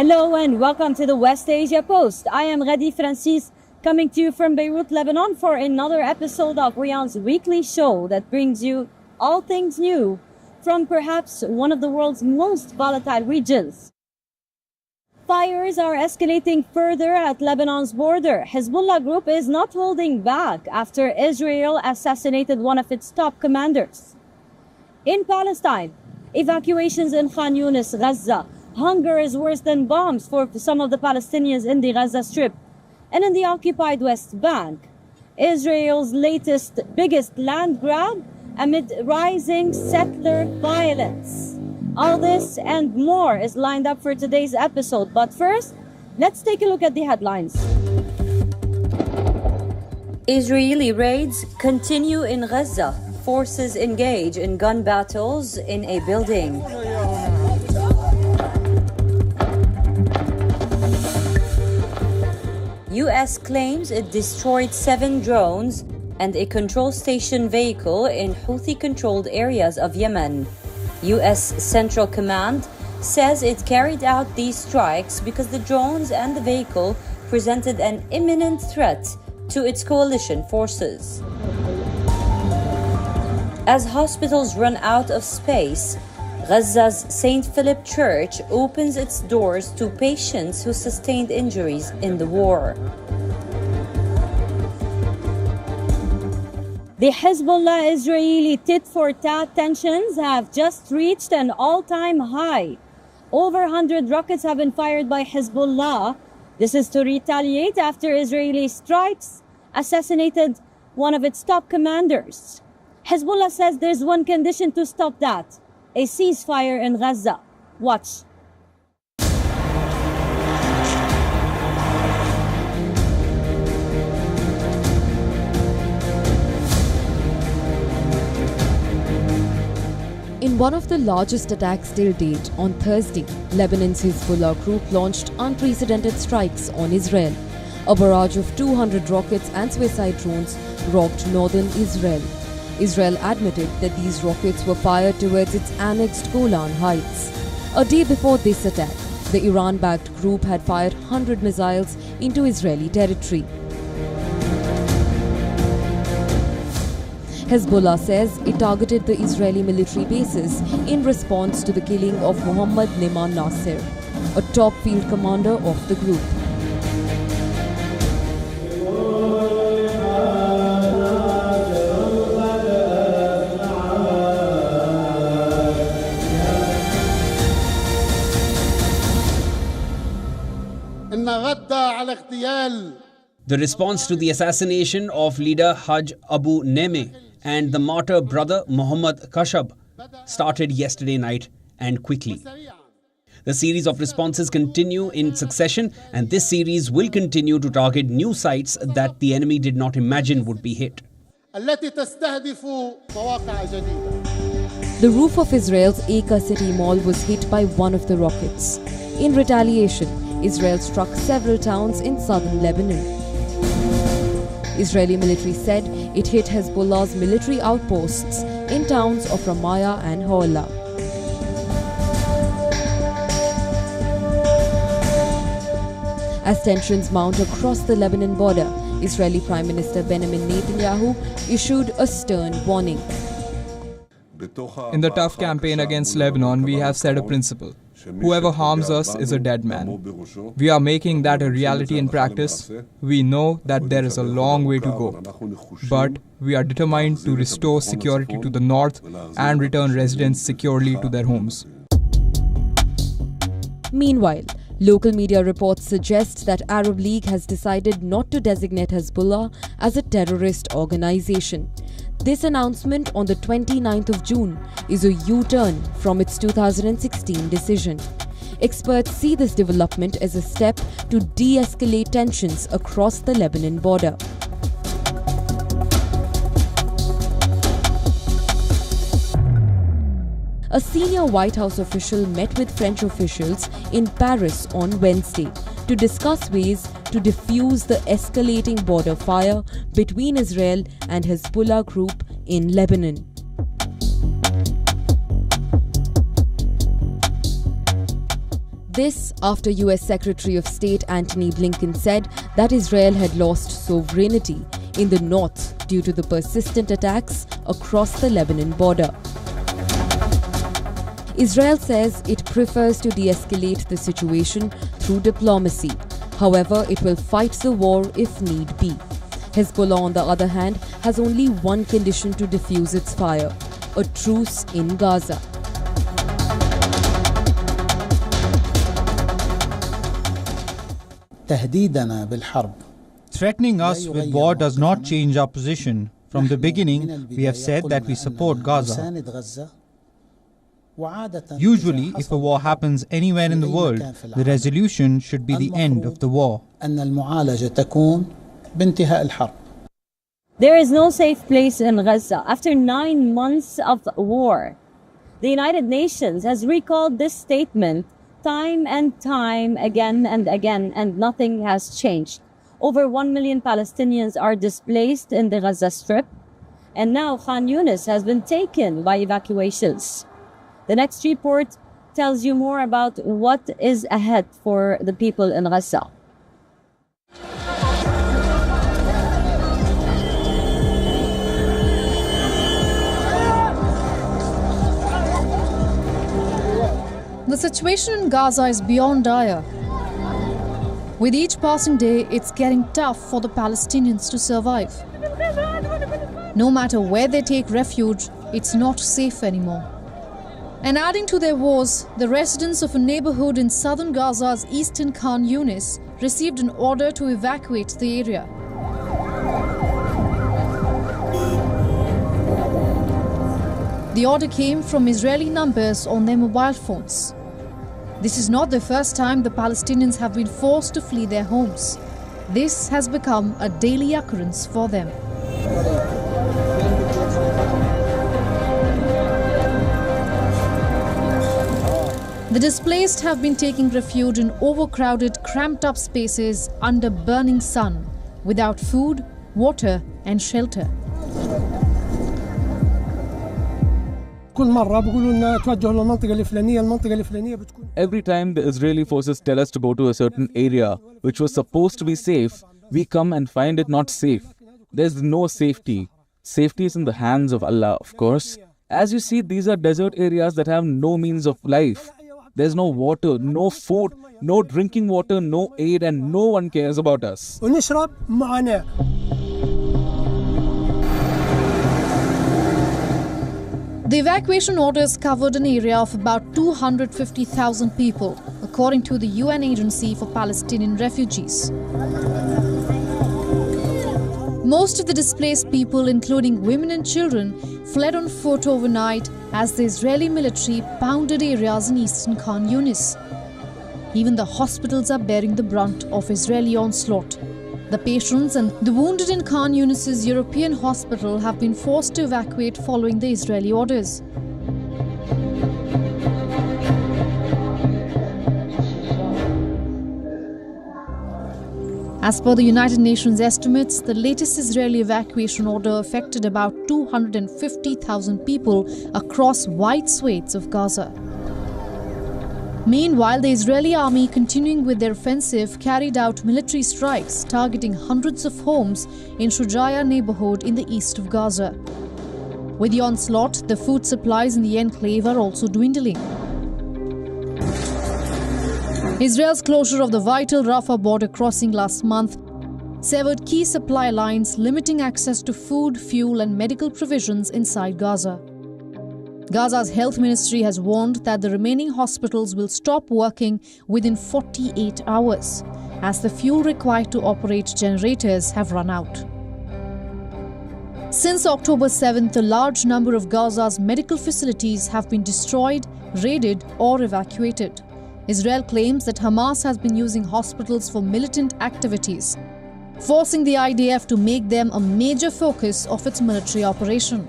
Hello and welcome to the West Asia Post. I am Ghadi Francis, coming to you from Beirut, Lebanon for another episode of WION's weekly show that brings you all things new from perhaps one of the world's most volatile regions. Fires are escalating further at Lebanon's border. Hezbollah group is not holding back after Israel assassinated one of its top commanders. In Palestine, evacuations in Khan Yunis, Gaza. Hunger is worse than bombs for some of the Palestinians in the Gaza Strip. And in the occupied West Bank, Israel's latest biggest land grab amid rising settler violence. All this and more is lined up for today's episode. But first, let's take a look at the headlines. Israeli raids continue in Gaza. Forces engage in gun battles in a building. U.S. claims it destroyed 7 drones and a control station vehicle in Houthi-controlled areas of Yemen. U.S. Central Command says it carried out these strikes because the drones and the vehicle presented an imminent threat to its coalition forces. As hospitals run out of space, Gaza's St. Philip Church opens its doors to patients who sustained injuries in the war. The Hezbollah-Israeli tit-for-tat tensions have just reached an all-time high. Over 100 rockets have been fired by Hezbollah. This is to retaliate after Israeli strikes assassinated one of its top commanders. Hezbollah says there's one condition to stop that: a ceasefire in Gaza. Watch. In one of the largest attacks till date, on Thursday, Lebanon's Hezbollah group launched unprecedented strikes on Israel. A barrage of 200 rockets and suicide drones rocked northern Israel. Israel admitted that these rockets were fired towards its annexed Golan Heights. A day before this attack, the Iran-backed group had fired 100 missiles into Israeli territory. Hezbollah says it targeted the Israeli military bases in response to the killing of Mohammad Neman Nasser, a top field commander of the group. The response to the assassination of leader Haj Abu Neme and the martyr brother Muhammad Khashab started yesterday night and quickly. The series of responses continue in succession, and this series will continue to target new sites that the enemy did not imagine would be hit. The roof of Israel's Acre City Mall was hit by one of the rockets. In retaliation, Israel struck several towns in southern Lebanon. Israeli military said it hit Hezbollah's military outposts in towns of Ramaya and Hawla. As tensions mount across the Lebanon border, Israeli Prime Minister Benjamin Netanyahu issued a stern warning. In the tough campaign against Lebanon, we have set a principle. Whoever harms us is a dead man. We are making that a reality in practice. We know that there is a long way to go. But we are determined to restore security to the north and return residents securely to their homes. Meanwhile, local media reports suggest that Arab League has decided not to designate Hezbollah as a terrorist organization. This announcement on the 29th of June is a U-turn from its 2016 decision. Experts see this development as a step to de-escalate tensions across the Lebanon border. A senior White House official met with French officials in Paris on Wednesday to discuss ways to defuse the escalating border fire between Israel and Hezbollah group in Lebanon. This after US Secretary of State Antony Blinken said that Israel had lost sovereignty in the north due to the persistent attacks across the Lebanon border. Israel says it prefers to de-escalate the situation through diplomacy. However, it will fight the war if need be. Hezbollah, on the other hand, has only one condition to defuse its fire: a truce in Gaza. Threatening us with war does not change our position. From the beginning, we have said that we support Gaza. Usually, if a war happens anywhere in the world, the resolution should be the end of the war. There is no safe place in Gaza after 9 months of war. The United Nations has recalled this statement time and time again and again, and nothing has changed. Over 1 million Palestinians are displaced in the Gaza Strip, and now Khan Yunis has been taken by evacuations. The next report tells you more about what is ahead for the people in Gaza. The situation in Gaza is beyond dire. With each passing day, it's getting tough for the Palestinians to survive. No matter where they take refuge, it's not safe anymore. And adding to their woes, the residents of a neighborhood in southern Gaza's eastern Khan Yunis received an order to evacuate the area. The order came from Israeli numbers on their mobile phones. This is not the first time the Palestinians have been forced to flee their homes. This has become a daily occurrence for them. The displaced have been taking refuge in overcrowded, cramped-up spaces under burning sun, without food, water and shelter. Every time the Israeli forces tell us to go to a certain area which was supposed to be safe, we come and find it not safe. There's no safety. Safety is in the hands of Allah, of course. As you see, these are desert areas that have no means of life. There's no water, no food, no drinking water, no aid, and no one cares about us. The evacuation orders covered an area of about 250,000 people, according to the UN Agency for Palestinian Refugees. Most of the displaced people, including women and children, fled on foot overnight as the Israeli military pounded areas in eastern Khan Yunis. Even the hospitals are bearing the brunt of Israeli onslaught. The patients and the wounded in Khan Yunis' European hospital have been forced to evacuate following the Israeli orders. As per the United Nations estimates, the latest Israeli evacuation order affected about 250,000 people across wide swathes of Gaza. Meanwhile, the Israeli army, continuing with their offensive, carried out military strikes targeting hundreds of homes in Shujaya neighborhood in the east of Gaza. With the onslaught, the food supplies in the enclave are also dwindling. Israel's closure of the vital Rafah border crossing last month severed key supply lines, limiting access to food, fuel and medical provisions inside Gaza. Gaza's health ministry has warned that the remaining hospitals will stop working within 48 hours, as the fuel required to operate generators have run out. Since October 7th, a large number of Gaza's medical facilities have been destroyed, raided or evacuated. Israel claims that Hamas has been using hospitals for militant activities, forcing the IDF to make them a major focus of its military operation.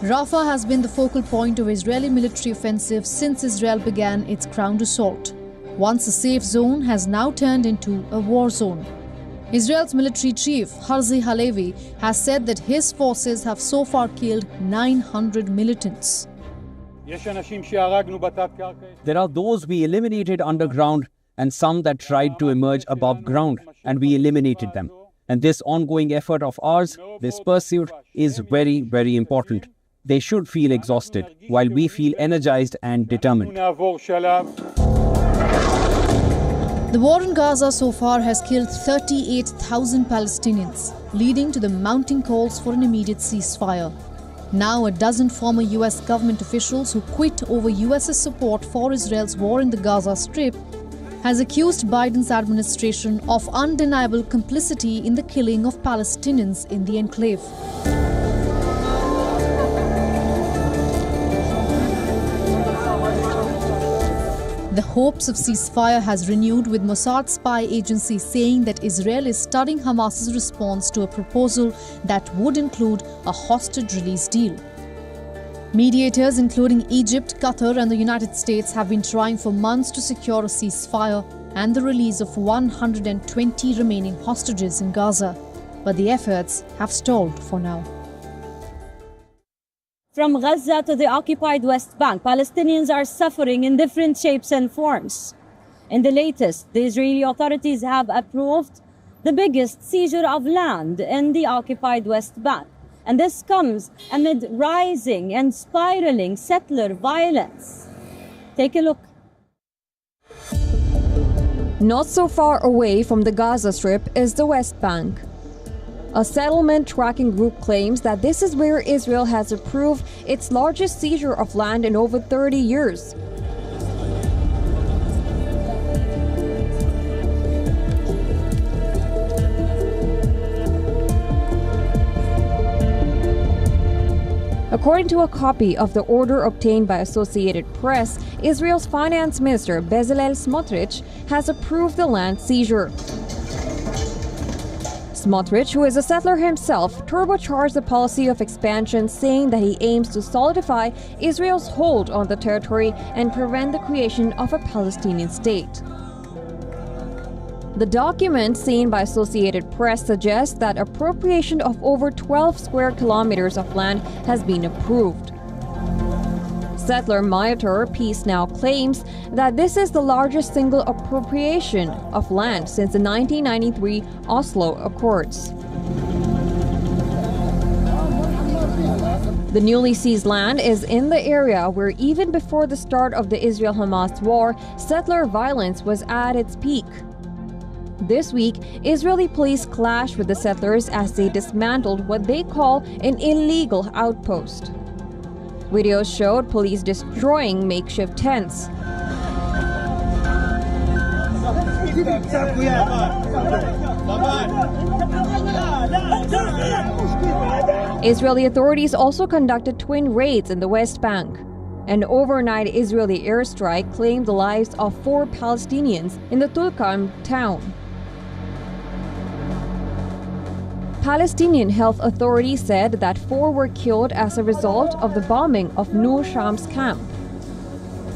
Rafah has been the focal point of Israeli military offensive since Israel began its ground assault. Once a safe zone has now turned into a war zone. Israel's military chief, Herzi Halevi, has said that his forces have so far killed 900 militants. There are those we eliminated underground and some that tried to emerge above ground, and we eliminated them. And this ongoing effort of ours, this pursuit, is very, very important. They should feel exhausted, while we feel energized and determined. The war in Gaza so far has killed 38,000 Palestinians, leading to the mounting calls for an immediate ceasefire. Now, a dozen former US government officials who quit over US's support for Israel's war in the Gaza Strip has accused Biden's administration of undeniable complicity in the killing of Palestinians in the enclave. The hopes of ceasefire has renewed, with Mossad spy agency saying that Israel is studying Hamas's response to a proposal that would include a hostage release deal. Mediators including Egypt, Qatar and the United States have been trying for months to secure a ceasefire and the release of 120 remaining hostages in Gaza, but the efforts have stalled for now. From Gaza to the occupied West Bank, Palestinians are suffering in different shapes and forms. In the latest, the Israeli authorities have approved the biggest seizure of land in the occupied West Bank. And this comes amid rising and spiraling settler violence. Take a look. Not so far away from the Gaza Strip is the West Bank. A settlement tracking group claims that this is where Israel has approved its largest seizure of land in over 30 years. According to a copy of the order obtained by Associated Press, Israel's finance minister Bezalel Smotrich has approved the land seizure. Smotrich, who is a settler himself, turbocharged the policy of expansion, saying that he aims to solidify Israel's hold on the territory and prevent the creation of a Palestinian state. The document seen by Associated Press suggests that appropriation of over 12 square kilometers of land has been approved. Settler Monitor Peace Now claims that this is the largest single appropriation of land since the 1993 Oslo Accords. The newly seized land is in the area where even before the start of the Israel-Hamas war, settler violence was at its peak. This week, Israeli police clashed with the settlers as they dismantled what they call an illegal outpost. Videos showed police destroying makeshift tents. Israeli authorities also conducted twin raids in the West Bank. An overnight Israeli airstrike claimed the lives of 4 Palestinians in the Tulkarm town. Palestinian health authorities said that 4 were killed as a result of the bombing of Nur Shams camp.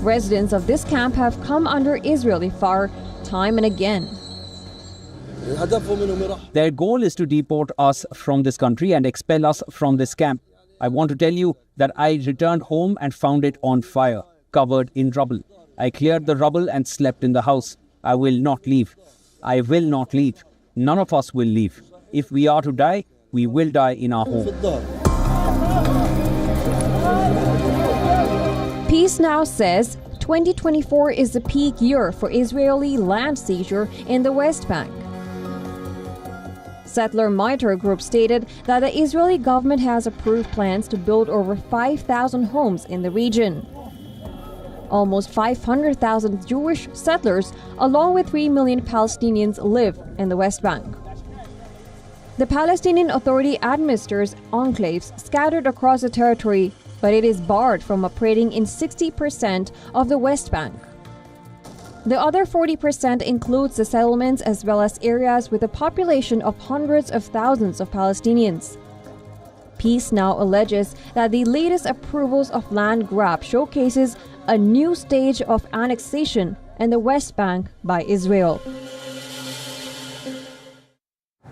Residents of this camp have come under Israeli fire time and again. Their goal is to deport us from this country and expel us from this camp. I want to tell you that I returned home and found it on fire, covered in rubble. I cleared the rubble and slept in the house. I will not leave. I will not leave. None of us will leave. If we are to die, we will die in our home. Peace Now says 2024 is the peak year for Israeli land seizure in the West Bank. Settler Monitor Group stated that the Israeli government has approved plans to build over 5,000 homes in the region. Almost 500,000 Jewish settlers, along with 3 million Palestinians, live in the West Bank. The Palestinian Authority administers enclaves scattered across the territory, but it is barred from operating in 60% of the West Bank. The other 40% includes the settlements as well as areas with a population of hundreds of thousands of Palestinians. Peace Now alleges that the latest approvals of land grab showcases a new stage of annexation in the West Bank by Israel.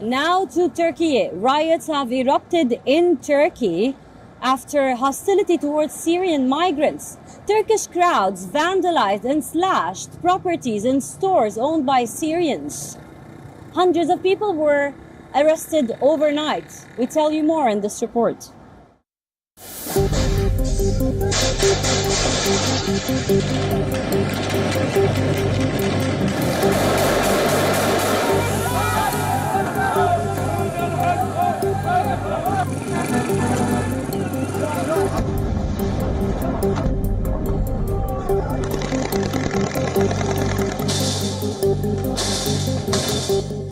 Now to Turkey. Riots have erupted in Turkey After hostility towards Syrian migrants, Turkish crowds vandalized and slashed properties and stores owned by Syrians. Hundreds of people were arrested overnight. We tell you more in this report.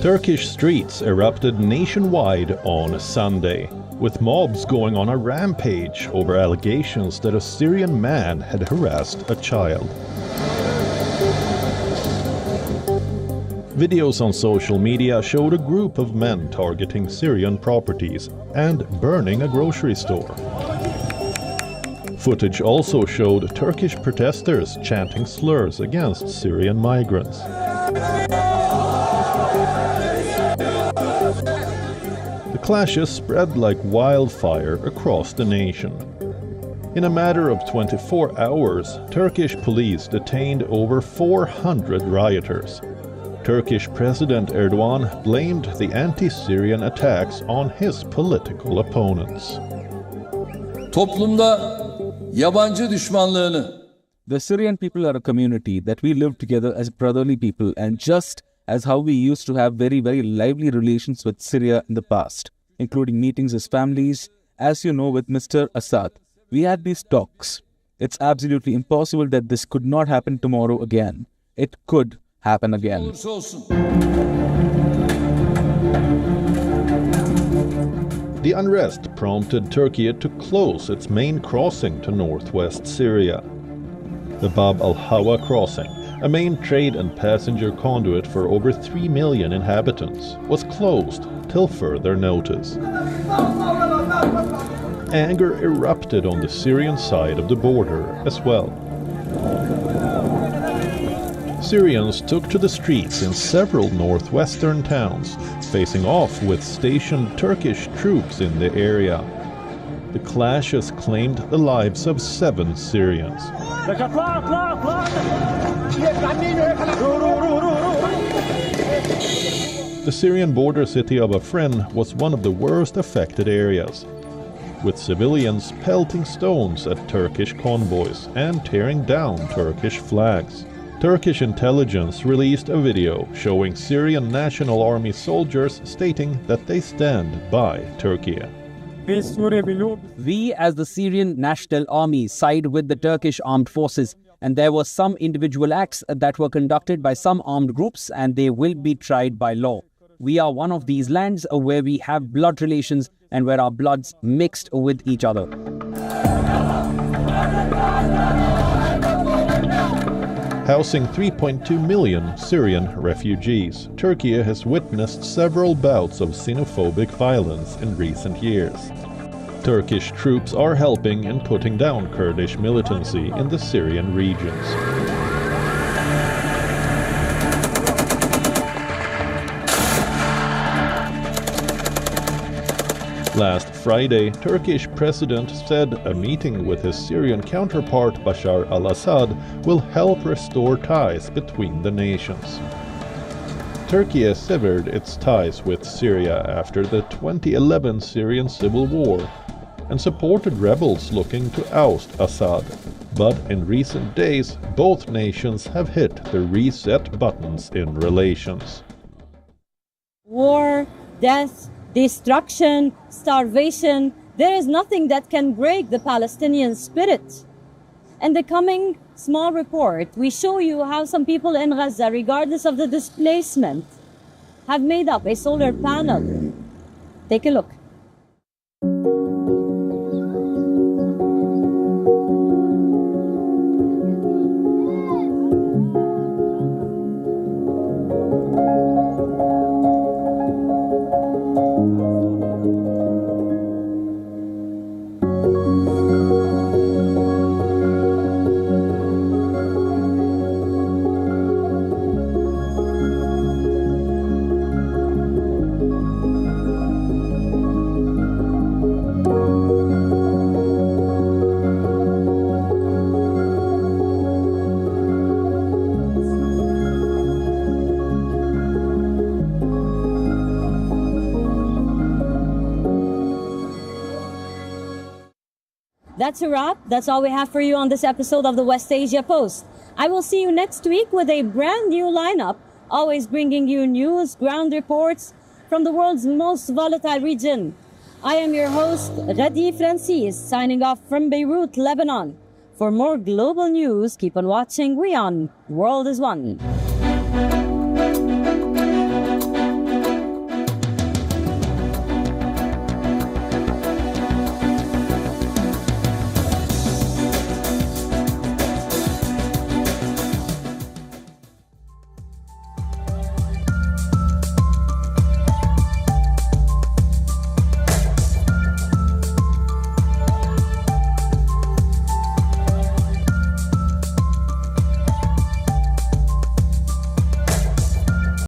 Turkish streets erupted nationwide on Sunday, with mobs going on a rampage over allegations that a Syrian man had harassed a child. Videos on social media showed a group of men targeting Syrian properties and burning a grocery store. Footage also showed Turkish protesters chanting slurs against Syrian migrants. The clashes spread like wildfire across the nation. In a matter of 24 hours, Turkish police detained over 400 rioters. Turkish President Erdogan blamed the anti-Syrian attacks on his political opponents. Toplumda yabancı düşmanlığını. The Syrian people are a community that we live together as brotherly people, and just as how we used to have very, very lively relations with Syria in the past, including meetings as families, as you know with Mr. Assad, we had these talks. It's absolutely impossible that this could not happen tomorrow again. It could happen again. The unrest prompted Turkey to close its main crossing to northwest Syria. The Bab al-Hawa crossing, a main trade and passenger conduit for over 3 million inhabitants, was closed till further notice. Anger erupted on the Syrian side of the border as well. Syrians took to the streets in several northwestern towns, facing off with stationed Turkish troops in the area. The clashes claimed the lives of 7 Syrians. The Syrian border city of Afrin was one of the worst affected areas, with civilians pelting stones at Turkish convoys and tearing down Turkish flags. Turkish intelligence released a video showing Syrian National Army soldiers stating that they stand by Turkey. We as the Syrian National Army side with the Turkish armed forces, and there were some individual acts that were conducted by some armed groups, and they will be tried by law. We are one of these lands where we have blood relations and where our bloods mixed with each other. Housing 3.2 million Syrian refugees, Turkey has witnessed several bouts of xenophobic violence in recent years. Turkish troops are helping in putting down Kurdish militancy in the Syrian regions. Last Friday, Turkish president said a meeting with his Syrian counterpart Bashar al-Assad will help restore ties between the nations. Turkey has severed its ties with Syria after the 2011 Syrian civil war and supported rebels looking to oust Assad. But in recent days, both nations have hit the reset buttons in relations. War, death, destruction, starvation, there is nothing that can break the Palestinian spirit. In the coming small report, we show you how some people in Gaza, regardless of the displacement, have made up a solar panel. Take a look. That's a wrap. That's all we have for you on this episode of the West Asia Post. I will see you next week with a brand new lineup, always bringing you news, ground reports from the world's most volatile region. I am your host, Radi Francis, signing off from Beirut, Lebanon. For more global news, keep on watching WION The World is One.